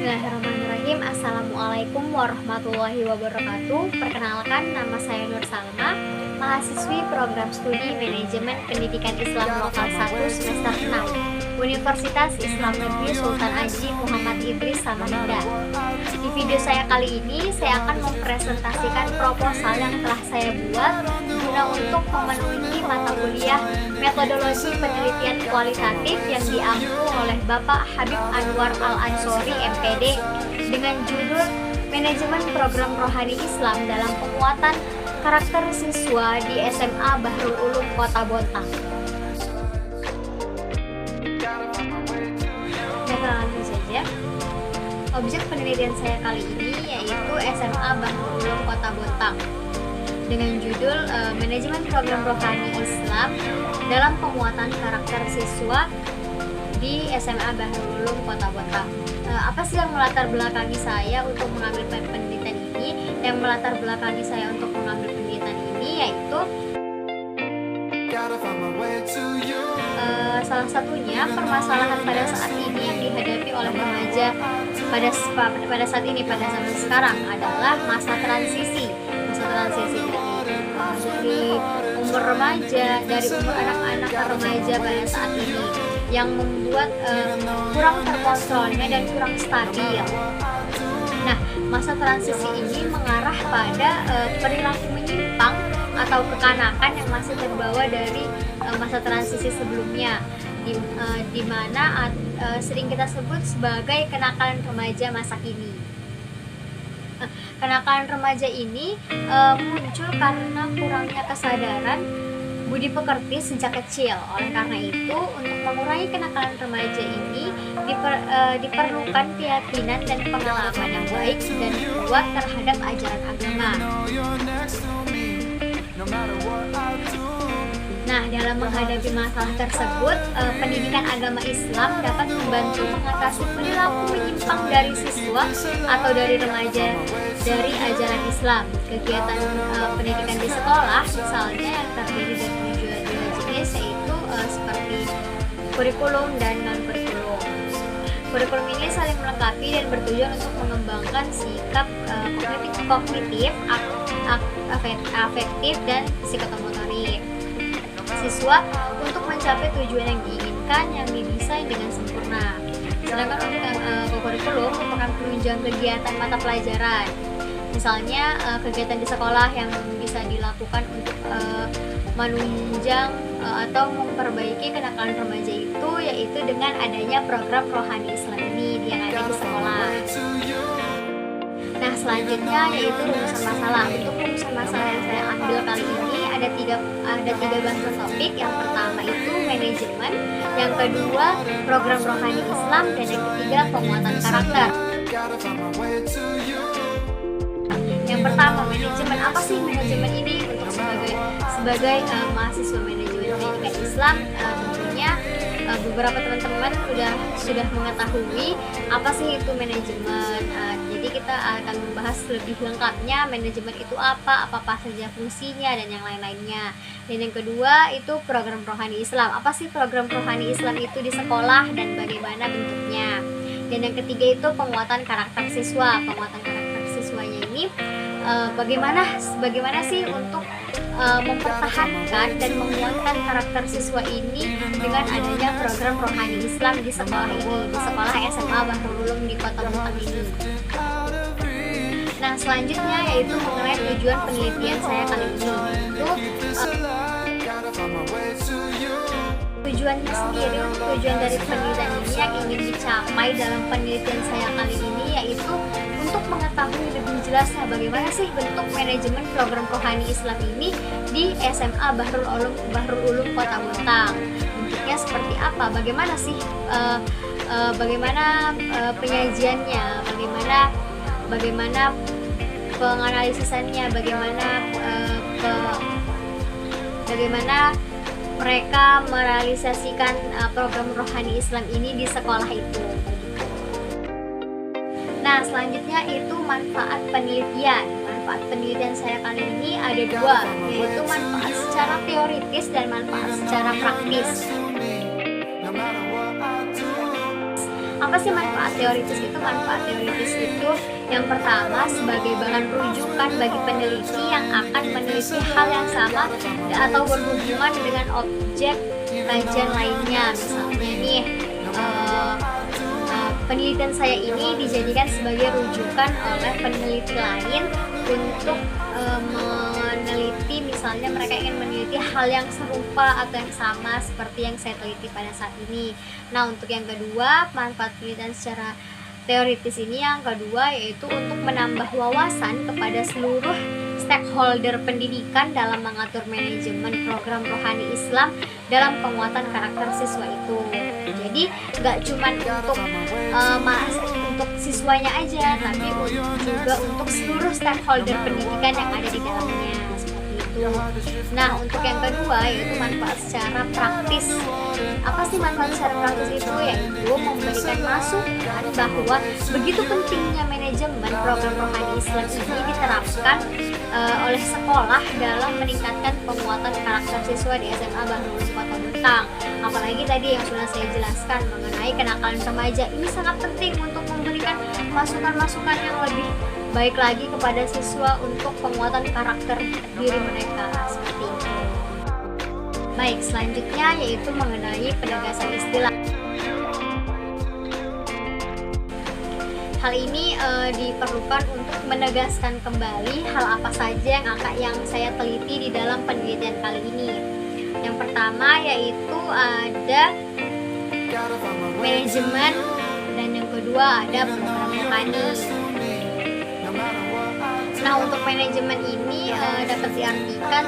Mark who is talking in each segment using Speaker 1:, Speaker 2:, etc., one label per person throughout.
Speaker 1: Bismillahirrahmanirrahim. Assalamualaikum warahmatullahi wabarakatuh. Perkenalkan, nama saya Nur Salma, mahasiswi program studi Manajemen Pendidikan Islam Lokal 1 semester 6 Universitas Islam Negeri Sultan Haji Muhammad Idris Samarinda. Di video saya kali ini, saya akan mempresentasikan proposal yang telah saya buat guna untuk memenuhi mata kuliah metodologi penelitian kualitatif yang diampu oleh Bapak Habib Anwar Al-Ansori MPD dengan judul Manajemen Program Rohani Islam dalam Penguatan Karakter Siswa di SMA Bahrul Ulum Kota Bontang. Langsung saja. Objek penelitian saya kali ini yaitu SMA Bahrul Ulum Kota Bontang dengan judul Manajemen Program Rohani Islam dalam Penguatan Karakter Siswa di SMA Bahrul Ulum Kota Bontang. Apa sih yang melatar belakangi saya untuk mengambil penelitian ini? Yang melatar belakangi saya untuk mengambil penelitian ini yaitu salah satunya permasalahan pada saat ini yang dihadapi oleh remaja pada saat ini, pada zaman sekarang adalah masa transisi dari umur remaja, dari umur anak-anak ke remaja pada saat ini yang membuat kurang terkontrolnya dan kurang stabil. Nah, masa transisi ini mengarah pada perilaku menyimpang atau kekanakan yang masih terbawa dari masa transisi sebelumnya, di mana sering kita sebut sebagai kenakalan remaja masa kini. Kenakalan remaja ini muncul karena kurangnya kesadaran budi pekerti sejak kecil. Oleh karena itu, untuk mengurangi kenakalan remaja ini diperlukan keyakinan dan pengalaman yang baik dan kuat terhadap ajaran agama. Nah, dalam menghadapi masalah tersebut, pendidikan agama Islam dapat membantu mengatasi perilaku menyimpang dari siswa atau dari remaja dari ajaran Islam. Kegiatan pendidikan di sekolah, misalnya yang terdiri dari dua jenis, yaitu seperti kurikulum dan non-kurikulum. Kurikulum ini saling melengkapi dan bertujuan untuk mengembangkan sikap kognitif, afektif, dan psikomotorik siswa untuk mencapai tujuan yang diinginkan yang didesain dengan sempurna. Sedangkan untuk kurikulum merupakan penunjang kegiatan mata pelajaran. Misalnya kegiatan di sekolah yang bisa dilakukan untuk menunjang atau memperbaiki kenakalan remaja itu, yaitu dengan adanya program Rohani Islam ini yang ada di sekolah. Nah, selanjutnya yaitu rumusan masalah. Untuk rumusan masalah yang saya ambil kali ini ada tiga bahasan topik. Yang pertama itu manajemen, yang kedua program rohani Islam, dan yang ketiga penguatan karakter. Yang pertama, manajemen. Apa sih manajemen ini? Untuk sebagai mahasiswa manajemen pendidikan Islam, tentunya beberapa teman-teman sudah mengetahui apa sih itu manajemen. Jadi kita akan membahas lebih lengkapnya manajemen itu apa saja fungsinya dan yang lain-lainnya. Dan yang kedua itu program rohani Islam. Apa sih program rohani Islam itu di sekolah dan bagaimana bentuknya. Dan yang ketiga itu penguatan karakter siswa. Penguatan karakter siswanya ini bagaimana sih untuk mempertahankan dan menguatkan karakter siswa ini dengan adanya program rohani Islam di sekolah ini, di sekolah SMA Bahrul Ulum di Kota Bontang ini. Nah, selanjutnya yaitu mengenai tujuan penelitian saya kali ini. Tujuannya sendiri, tujuan dari penelitian ini yang ingin dicapai dalam penelitian saya kali ini yaitu untuk mengetahui lebih jelasnya bagaimana sih bentuk manajemen program rohani Islam ini di SMA Bahrul Ulum Kota Bontang. Bentuknya seperti apa? Bagaimana sih penyajiannya? Bagaimana penganalisisannya? Bagaimana mereka merealisasikan program rohani Islam ini di sekolah itu. Nah, selanjutnya itu manfaat penelitian. Manfaat penelitian saya kali ini ada dua, yaitu manfaat secara teoritis dan manfaat secara praktis. Apa sih manfaat teoritis itu? Manfaat teoritis itu yang pertama sebagai bahan rujukan bagi peneliti yang akan meneliti hal yang sama atau berhubungan dengan objek kajian lainnya. Misalnya nih, penelitian saya ini dijadikan sebagai rujukan oleh peneliti lain untuk meneliti, misalnya mereka ingin meneliti hal yang serupa atau yang sama seperti yang saya teliti pada saat ini. Nah, untuk yang kedua, manfaat penelitian secara teoritis ini yang kedua yaitu untuk menambah wawasan kepada seluruh stakeholder pendidikan dalam mengatur manajemen program rohani Islam dalam penguatan karakter siswa itu. Jadi nggak cuma untuk siswanya aja, tapi juga untuk seluruh stakeholder pendidikan yang ada di dalamnya, seperti itu. Nah, untuk yang kedua yaitu manfaat secara praktis. Apa sih manfaat secara praktis itu? Yaitu memberikan masukan bahwa begitu pentingnya manajemen program rohani Islam ini diterapkan oleh sekolah dalam meningkatkan penguatan karakter siswa di SMA Bahru Kota Bentang. Apalagi tadi yang sudah saya jelaskan mengenai kenakalan remaja, ini sangat penting untuk memberikan masukan-masukan yang lebih baik lagi kepada siswa untuk penguatan karakter diri mereka, seperti itu. Baik, selanjutnya yaitu mengenai penegasan istilah. Hal ini diperlukan untuk menegaskan kembali hal apa saja yang saya teliti di dalam penelitian kali ini. Yang pertama yaitu ada manajemen, dan yang kedua ada program rohani. Nah, untuk manajemen ini dapat diartikan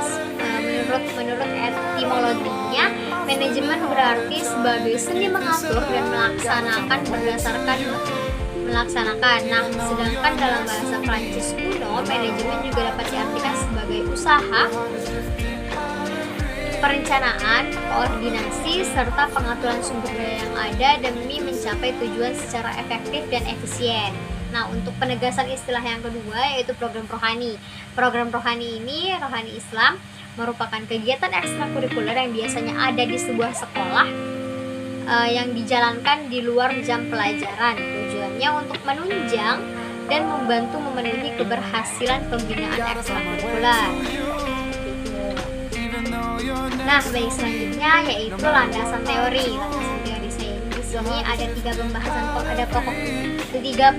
Speaker 1: menurut etimologinya, manajemen berarti sebagai seni mengatur dan melaksanakan. Nah, sedangkan dalam bahasa Prancis kuno, manajemen juga dapat diartikan sebagai usaha, perencanaan, koordinasi, serta pengaturan sumber daya yang ada demi mencapai tujuan secara efektif dan efisien. Nah, untuk penegasan istilah yang kedua yaitu program rohani. Program rohani ini, rohani Islam, merupakan kegiatan ekstrakurikuler yang biasanya ada di sebuah sekolah yang dijalankan di luar jam pelajaran. Tujuannya untuk menunjang dan membantu memenuhi keberhasilan pembinaan ekstrakurikuler. Nah, baik, selanjutnya yaitu landasan teori. Landasan teori saya di sini ada tiga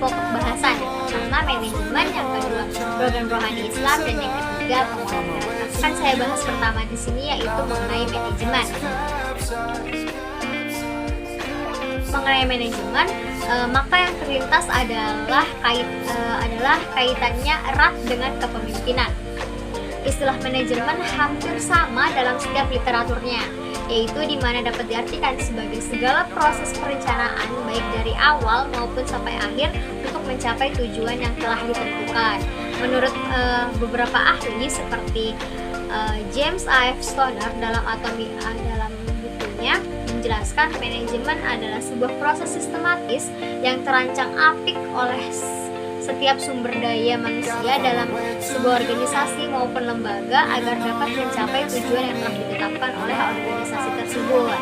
Speaker 1: pokok bahasan. Yang pertama manajemen, yang kedua program rohani Islam, dan yang ketiga penguatan. Kan saya bahas pertama di sini yaitu mengenai manajemen. Mengenai manajemen, maka yang terlintas adalah kaitannya erat dengan kepemimpinan. Istilah manajemen hampir sama dalam setiap literaturnya, yaitu di mana dapat diartikan sebagai segala proses perencanaan baik dari awal maupun sampai akhir untuk mencapai tujuan yang telah ditentukan. Menurut beberapa ahli seperti James A. F. Stoner dalam bukunya menjelaskan manajemen adalah sebuah proses sistematis yang terancang apik oleh setiap sumber daya manusia dalam sebuah organisasi maupun lembaga agar dapat mencapai tujuan yang telah ditetapkan oleh organisasi tersebut.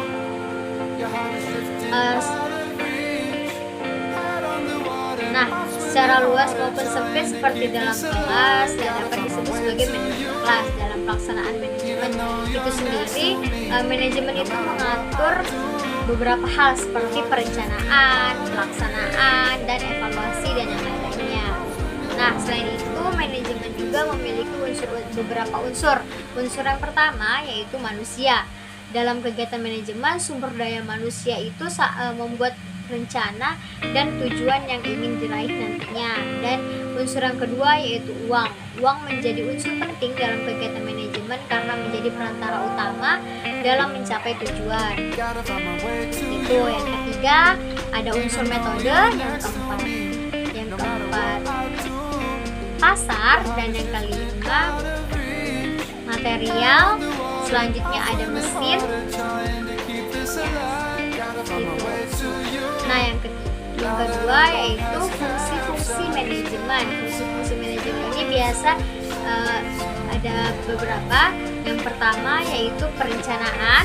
Speaker 1: Nah, secara luas maupun sempit seperti dalam kelas dapat disebut sebagai manajemen kelas. Dalam pelaksanaan manajemen itu sendiri, manajemen itu mengatur beberapa hal seperti perencanaan, pelaksanaan, dan evaluasi dan yang lainnya. Nah, selain itu manajemen juga memiliki beberapa unsur. Unsur yang pertama yaitu manusia. Dalam kegiatan manajemen, sumber daya manusia itu membuat rencana dan tujuan yang ingin diraih nantinya. Dan unsur yang kedua yaitu uang. Uang menjadi unsur penting dalam kegiatan manajemen karena menjadi perantara utama dalam mencapai tujuan. Itu yang ketiga, ada unsur metode. Yang keempat pasar, dan yang kelima material. Selanjutnya ada mesin. Nah, yang kedua yaitu fungsi-fungsi manajemen. Fungsi-fungsi manajemen ini biasa ada beberapa. Yang pertama yaitu perencanaan,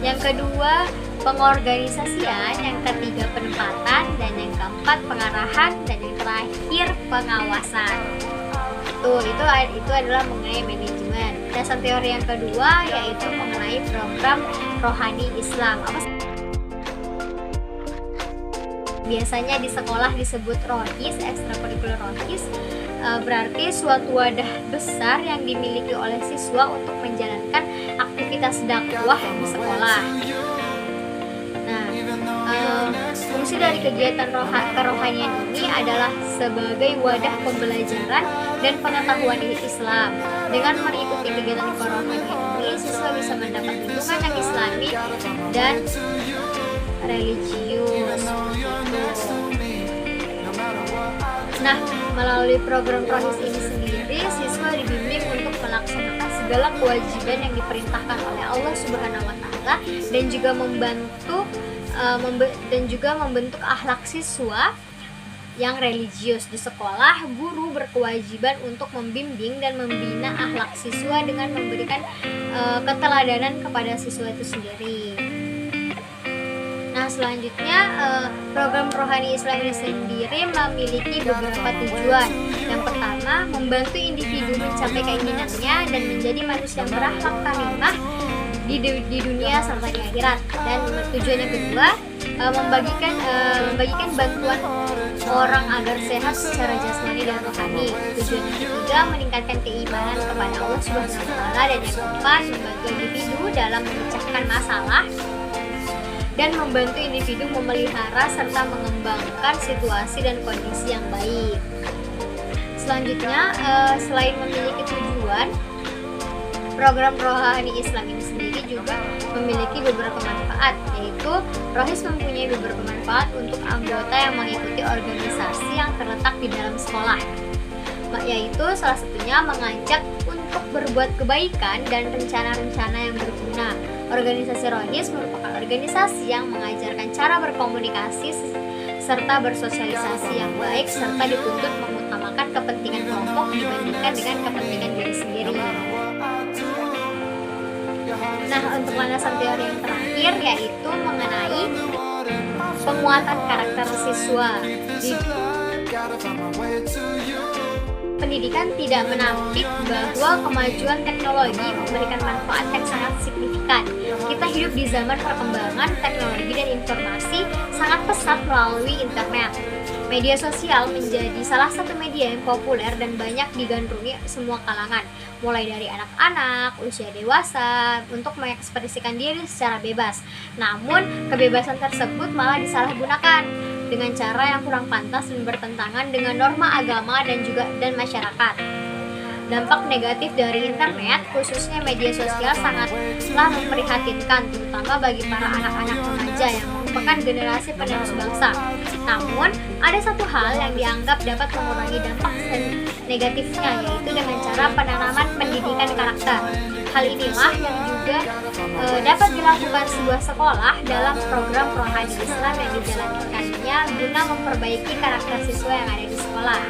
Speaker 1: yang kedua pengorganisasian, yang ketiga penempatan, dan yang keempat pengarahan, dan yang terakhir pengawasan. Itu adalah mengenai manajemen. Dasar teori yang kedua yaitu mengenai program rohani Islam. Biasanya di sekolah disebut rohis, ekstrakurikuler rohis, berarti suatu wadah besar yang dimiliki oleh siswa untuk menjalankan aktivitas dakwah di sekolah. Fungsi dari kegiatan kerohanian ini adalah sebagai wadah pembelajaran dan pengetahuan Islam. Dengan mengikuti kegiatan kerohanian ini, siswa bisa mendapat lingkungan yang Islami dan religius. Nah, melalui program rohis ini sendiri, siswa dibimbing untuk melaksanakan segala kewajiban yang diperintahkan oleh Allah Subhanahu wa Ta'ala dan juga membentuk akhlak siswa yang religius. Di sekolah, guru berkewajiban untuk membimbing dan membina akhlak siswa dengan memberikan keteladanan kepada siswa itu sendiri. Nah, selanjutnya program rohani Islam ini sendiri memiliki beberapa tujuan. Yang pertama, membantu individu mencapai keinginannya dan menjadi manusia yang berakhlak karimah di dunia serta di akhirat. Dan tujuan yang kedua, membagikan bantuan orang agar sehat secara jasmani dan rohani. Tujuan yang ketiga, meningkatkan keimanan kepada Allah Subhanahu wa Ta'ala. Dan yang keempat, membantu individu dalam memecahkan masalah dan membantu individu memelihara serta mengembangkan situasi dan kondisi yang baik. Selanjutnya, selain memiliki tujuan, program rohani Islam ini sendiri juga memiliki beberapa manfaat, yaitu rohis mempunyai beberapa manfaat untuk anggota yang mengikuti organisasi yang terletak di dalam sekolah, yaitu salah satunya mengajak untuk berbuat kebaikan dan rencana-rencana yang berguna. Organisasi rohis merupakan organisasi yang mengajarkan cara berkomunikasi serta bersosialisasi yang baik, serta dituntut mengutamakan kepentingan kelompok dibandingkan dengan kepentingan diri sendiri. Nah, untuk landasan teori yang terakhir yaitu mengenai penguatan karakter siswa. Pendidikan tidak menampik bahwa kemajuan teknologi memberikan manfaat yang sangat signifikan. Kita hidup di zaman perkembangan teknologi dan informasi sangat pesat melalui internet. Media sosial menjadi salah satu media yang populer dan banyak digandrungi semua kalangan, mulai dari anak-anak, usia dewasa, untuk mengekspresikan diri secara bebas. Namun, kebebasan tersebut malah disalahgunakan dengan cara yang kurang pantas dan bertentangan dengan norma agama dan masyarakat. Dampak negatif dari internet, khususnya media sosial, sangatlah memprihatinkan, terutama bagi para anak-anak remaja yang merupakan generasi penerus bangsa. Namun, ada satu hal yang dianggap dapat mengurangi dampak negatifnya, yaitu dengan cara penanaman pendidikan karakter. Hal inilah yang juga dapat dilakukan sebuah sekolah dalam program rohani Islam yang dijalankannya guna memperbaiki karakter siswa yang ada di sekolah.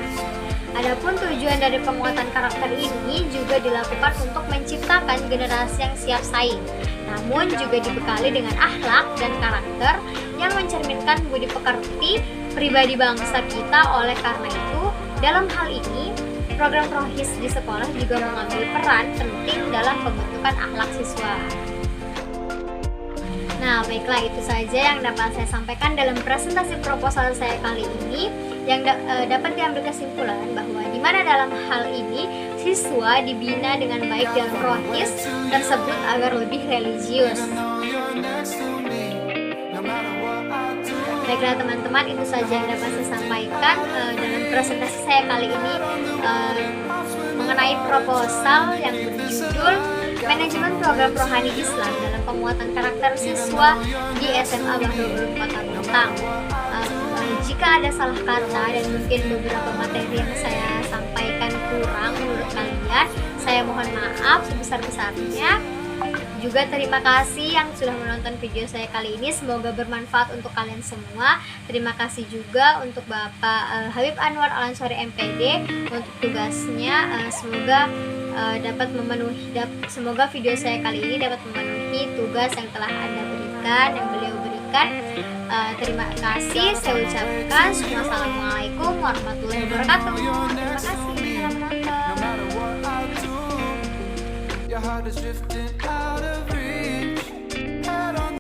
Speaker 1: Adapun tujuan dari penguatan karakter ini juga dilakukan untuk menciptakan generasi yang siap saing, namun juga dibekali dengan akhlak dan karakter yang mencerminkan budi pekerti pribadi bangsa kita. Oleh karena itu, dalam hal ini, program rohis di sekolah juga mengambil peran penting dalam pembentukan akhlak siswa. Nah, baiklah, itu saja yang dapat saya sampaikan dalam presentasi proposal saya kali ini, yang dapat diambil kesimpulan bahwa di mana dalam hal ini siswa dibina dengan baik dalam rohis tersebut agar lebih religius. Baiklah teman-teman, itu saja yang dapat saya sampaikan dalam presentasi saya kali ini mengenai proposal yang berjudul Manajemen Program Rohani Islam dalam Penguatan Karakter Siswa di SMA Bahrul Ulum Kota Bintang. Jika ada salah kata dan mungkin beberapa materi yang saya sampaikan kurang menurut kalian, saya mohon maaf sebesar-besarnya. Juga terima kasih yang sudah menonton video saya kali ini, semoga bermanfaat untuk kalian semua. Terima kasih juga untuk Bapak Habib Anwar Al-Ansori MPD untuk tugasnya. Semoga video saya kali ini dapat memenuhi tugas yang telah Anda berikan, yang beliau berikan. mendengarkan. Terima kasih saya ucapkan. Wassalamualaikum warahmatullahi wabarakatuh. Terima kasih telah menonton.
Speaker 2: Your heart is drifting out of reach.